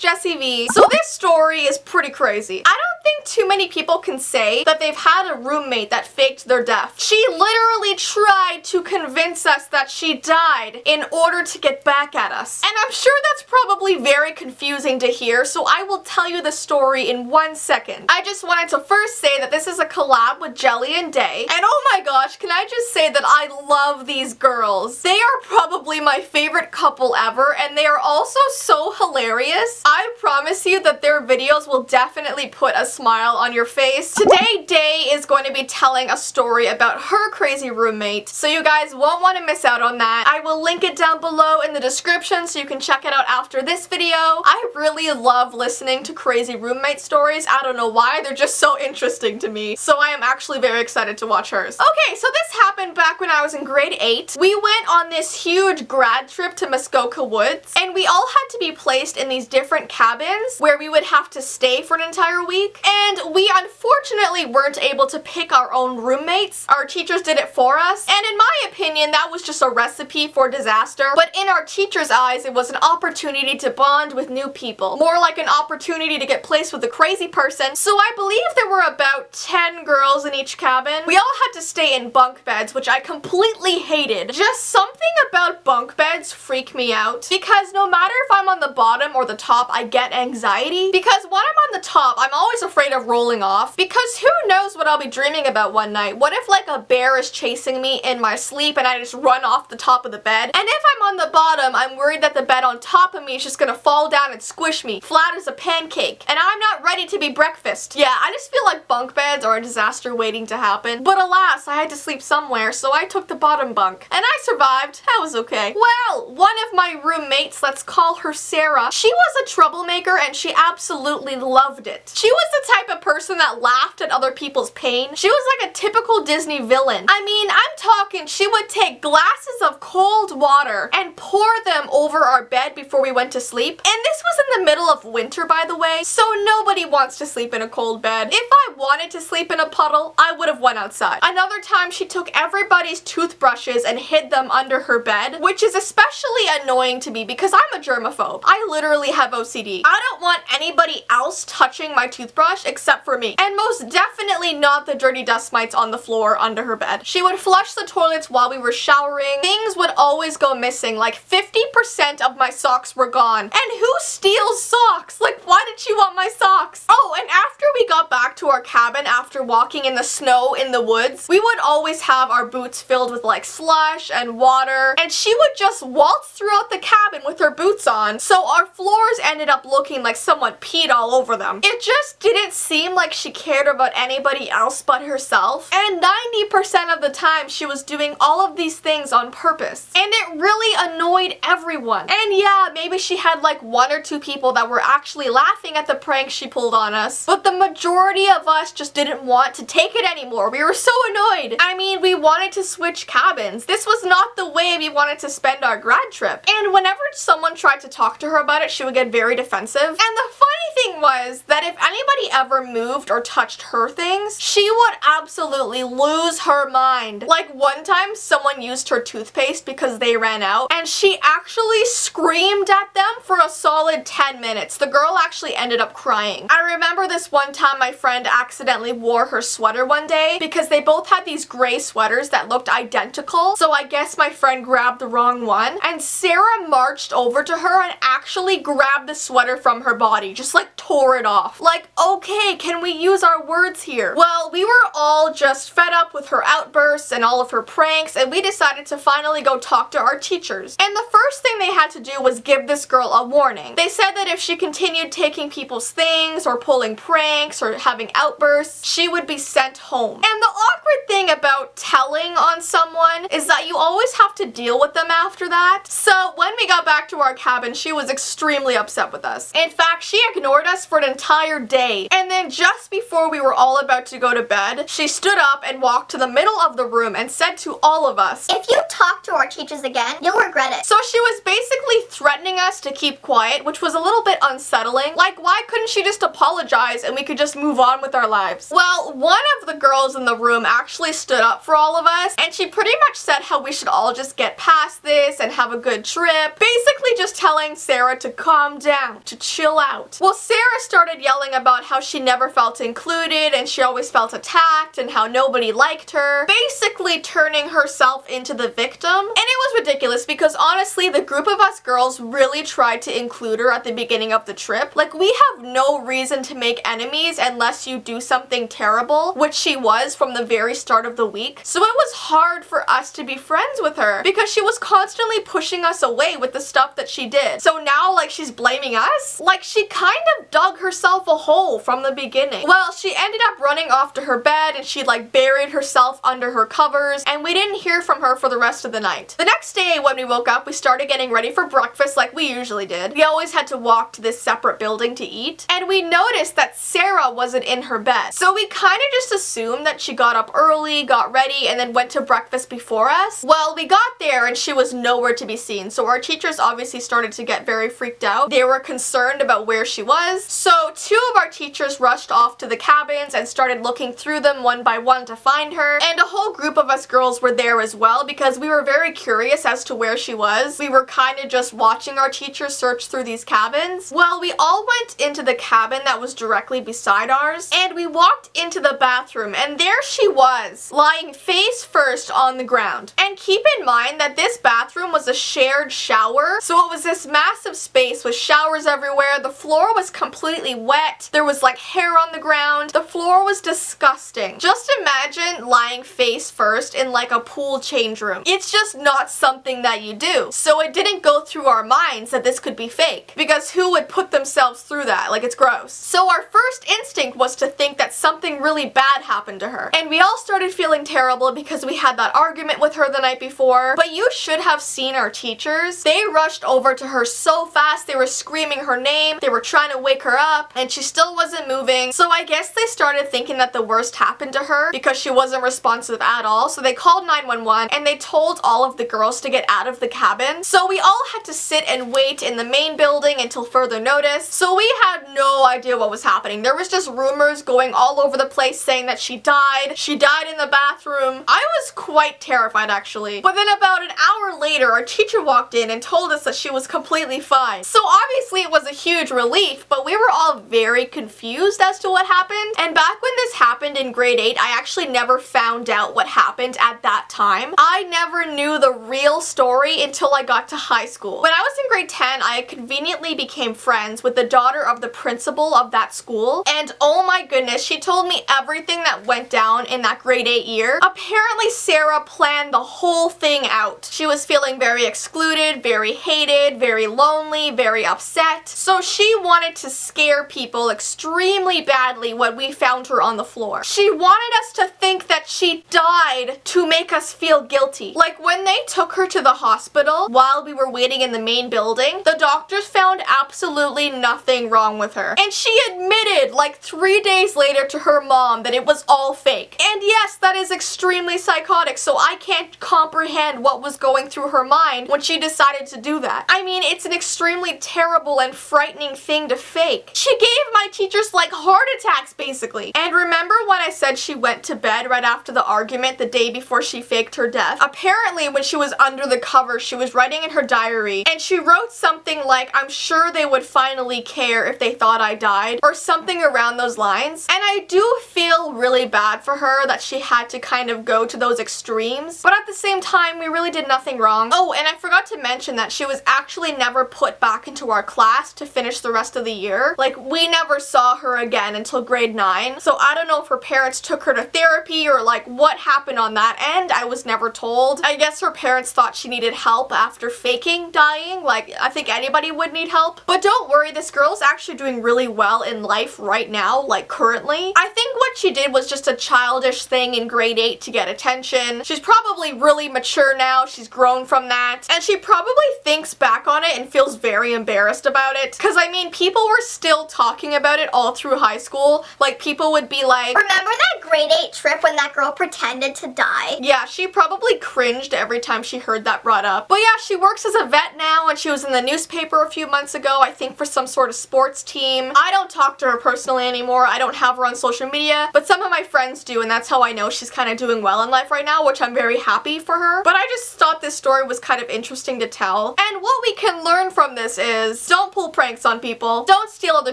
Jessie V. So this story is pretty crazy. I don't think too many people can say that they've had a roommate that faked their death. She literally tried to convince us that she died in order to get back at us. And I'm sure that's probably very confusing to hear, so I will tell you the story in 1 second. I just wanted to first say that this is a collab with Jelly and Day. And oh my gosh, can I just say that I love these girls. They are probably my favorite couple ever, and they are also so hilarious. I promise you that their videos will definitely put a smile on your face. Today, Day is going to be telling a story about her crazy roommate, so you guys won't want to miss out on that. I will link it down below in the description so you can check it out after this video. I really love listening to crazy roommate stories. I don't know why, they're just so interesting to me. So I am actually very excited to watch hers. Okay, so this happened back when I was in grade 8. We went on this huge grad trip to Muskoka Woods, and we all had to be placed in these different cabins where we would have to stay for an entire week. And we unfortunately weren't able to pick our own roommates. Our teachers did it for us, and in my opinion, that was just a recipe for disaster. But in our teachers' eyes, it was an opportunity to bond with new people. More like an opportunity to get placed with a crazy person. So I believe there were about 10 girls in each cabin. We all had to stay in bunk beds, which I completely hated. Just something about bunk beds freak me out, because no matter if I'm on the bottom or the top, I get anxiety. Because when I'm on the top, I'm always afraid of rolling off, because who knows what I'll be dreaming about one night. What if like a bear is chasing me in my sleep and I just run off the top of the bed? And if I'm on the bottom, I'm worried that the bed on top of me is just gonna fall down and squish me, flat as a pancake, and I'm not ready to be breakfast. Yeah, I just feel like bunk beds are a disaster waiting to happen. But alas, I had to sleep somewhere, so I took the bottom bunk. And I survived. That was okay. Well, one of my roommates, let's call her Sarah, she was a troublemaker and she absolutely loved it. She was the type of person that laughed at other people's pain. She was like a typical Disney villain. I mean, I'm talking, she would take glasses of cold water and pour them over our bed before we went to sleep. And this was in the middle of winter, by the way, so nobody wants to sleep in a cold bed. If I wanted to sleep in a puddle, I would have went outside. Another time, she took everybody's toothbrushes and hid them under her bed, which is especially annoying to me because I'm a germaphobe. I literally have OCD. I don't want anybody else touching my toothbrush except for me. And most definitely not the dirty dust mites on the floor under her bed. She would flush the toilets while we were showering. Things would always go missing. Like 50% of my socks were gone. And who steals socks? Like, why did she want my socks? Oh, and after we got back to our cabin after walking in the snow in the woods, we would always have our boots filled with like slush and water, and she would just waltz throughout the cabin with her boots on, so our floors ended up looking like someone peed all over them. It just didn't seem like she cared about anybody else but herself, and 90% of the time she was doing all of these things on purpose, and it really annoyed everyone. And yeah, maybe she had like 1 or 2 people that were actually laughing at the prank she pulled on us, but the majority of us just didn't want to take it anymore. We were so annoyed. I mean, we wanted to switch cabins. This was not the way we wanted to spend our grad trip. And whenever someone tried to talk to her about it, she would get very defensive. And the funny thing was that if anybody ever moved or touched her things, she would absolutely lose her mind. Like one time, someone used her toothpaste because they ran out, and she actually screamed at them for a solid 10 minutes. The girl actually ended up crying. I remember this one time my friend accidentally wore her sweater one day because they both had these gray sweaters that looked identical, so I guess my friend grabbed the wrong one, and Sarah marched over to her and actually grabbed the sweater from her body, just like tore it off. Like, okay, can we use our words here? Well, we were all just fed up with her outbursts and all of her pranks, and we decided to finally go talk to our teachers. And the first thing they had to do was give this girl a warning. They said that if she continued taking people's things or pulling pranks or having outbursts, she would be sent home. And the awkward thing about telling on someone is that you always have to deal with them after that. So when we got back to our cabin, she was extremely upset with us. In fact, she ignored us for an entire day. day. And then just before we were all about to go to bed, she stood up and walked to the middle of the room and said to all of us, "If you talk to our teachers again, you'll regret it." So she was basically threatening us to keep quiet, which was a little bit unsettling. Like, why couldn't she just apologize and we could just move on with our lives? Well, one of the girls in the room actually stood up for all of us, and she pretty much said how we should all just get past this and have a good trip. Basically just telling Sarah to calm down, to chill out. Well, Sarah started yelling about how she never felt included and she always felt attacked and how nobody liked her. Basically turning herself into the victim. And it was ridiculous because honestly, the group of us girls really tried to include her at the beginning of the trip. Like, we have no reason to make enemies unless you do something terrible, which she was from the very start of the week. So it was hard for us to be friends with her because she was constantly pushing us away with the stuff that she did. So now, like, she's blaming us? Like, she kind of dug herself a hole from the beginning. Well, she ended up running off to her bed and she like buried herself under her covers, and we didn't hear from her for the rest of the night. The next day when we woke up, we started getting ready for breakfast like we usually did. We always had to walk to this separate building to eat, and we noticed that Sarah wasn't in her bed. So we kind of just assumed that she got up early, got ready, and then went to breakfast before us. Well, we got there and she was nowhere to be seen, so our teachers obviously started to get very freaked out. They were concerned about where she was. So two of our teachers rushed off to the cabins and started looking through them one by one to find her, and a whole group of us girls were there as well because we were very curious as to where she was. We were kind of just watching our teachers search through these cabins. Well, we all went into the cabin that was directly beside ours, and we walked into the bathroom, and there she was, lying face first on the ground. And keep in mind that this bathroom was a shared shower, so it was this massive space with showers everywhere. The floor was completely wet. There was like hair on the ground. The floor was disgusting. Just imagine lying face first in like a pool change room. It's just not something that you do. So it didn't go through our minds that this could be fake, because who would put themselves through that? Like, it's gross. So our first instinct was to think that something really bad happened to her. And we all started feeling terrible because we had that argument with her the night before. But you should have seen our teachers. They rushed over to her so fast. They were screaming her name. They were trying to wake her up, and she still wasn't moving. So I guess they started thinking that the worst happened to her because she wasn't responsive at all. So they called 911 and they told all of the girls to get out of the cabin. So we all had to sit and wait in the main building until further notice. So we had no idea what was happening. There was just rumors going all over the place saying that she died. She died in the bathroom. I was quite terrified actually. But then about an hour later, our teacher walked in and told us that she was completely fine. So obviously it was a huge relief, but we were all very confused as to what happened. And back when this happened in grade 8, I actually never found out what happened at that time. I never knew the real story until I got to high school. When I was in grade 10, I conveniently became friends with the daughter of the principal of that school. And oh my goodness, she told me everything that went down in that grade 8 year. Apparently Sarah planned the whole thing out. She was feeling very excluded, very hated, very lonely, very upset. So she wanted to scare people extremely badly when we found her on the floor. She wanted us to think that she died to make us feel guilty. Like, when they took her to the hospital while we were waiting in the main building, the doctors found absolutely nothing wrong with her. And she admitted like 3 days later to her mom that it was all fake. And yes, that is extremely psychotic, so I can't comprehend what was going through her mind when she decided to do that. I mean, it's an extremely terrible and frightening thing to fake. She gave my teachers like heart attacks basically. And remember when I said she went to bed right after the argument the day before she faked her death? Apparently when she was under the covers, she was writing in her diary, and she wrote something like, "I'm sure they would finally care if they thought I died," or something around those lines. And I do feel really bad for her that she had to kind of go to those extremes, but at the same time, we really did nothing wrong. Oh, and I forgot to mention that she was actually never put back into our class to finish the rest of the year. Like, we never saw her again until grade 9, so I don't know if her parents took her to therapy or like what happened on that end. I was never told. I guess her parents thought she needed help after faking dying. Like, like, I think anybody would need help. But don't worry, this girl's actually doing really well in life right now, like currently. I think what she did was just a childish thing in grade 8 to get attention. She's probably really mature now, she's grown from that, and she probably thinks back on it and feels very embarrassed about it. Cause I mean, people were still talking about it all through high school. Like, people would be like, remember that grade 8 trip when that girl pretended to die? yeah, she probably cringed every time she heard that brought up. But yeah, she works as a vet now, and she was in the newspaper a few months ago, I think for some sort of sports team. I don't talk to her personally anymore. I don't have her on social media, but some of my friends do, and that's how I know she's kind of doing well in life right now, which I'm very happy for her. But I just thought this story was kind of interesting to tell. And what we can learn from this is, don't pull pranks on people, don't steal other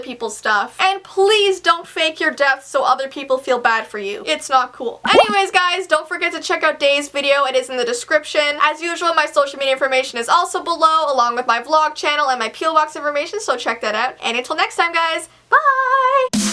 people's stuff, and please don't fake your death so other people feel bad for you. It's not cool. Anyways, guys, don't forget to check out Day's video. It is in the description. As usual, my social media information is also below, along with my vlog channel and my Peel Box information, so check that out. And until next time, guys, bye!